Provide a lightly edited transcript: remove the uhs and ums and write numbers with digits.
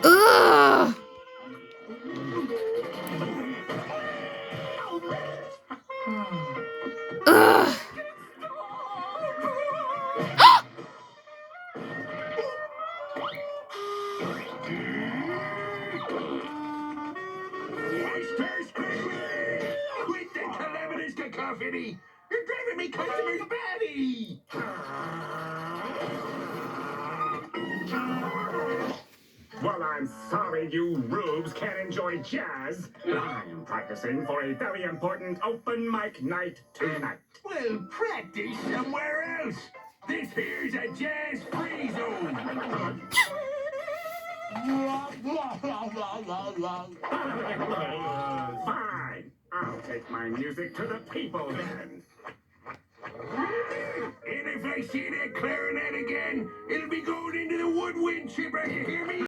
Ugh! Ugh! Quit the calamitous cacophony! You're driving me customers batty! Well, I'm sorry you rubes can't enjoy jazz, but I'm practicing for a very important open mic night tonight. Well, practice somewhere else. This here's a jazz-free zone. Fine. I'll take my music to the people then. And if I see that clarinet again, it'll be going into the woodwind chipper, you hear me?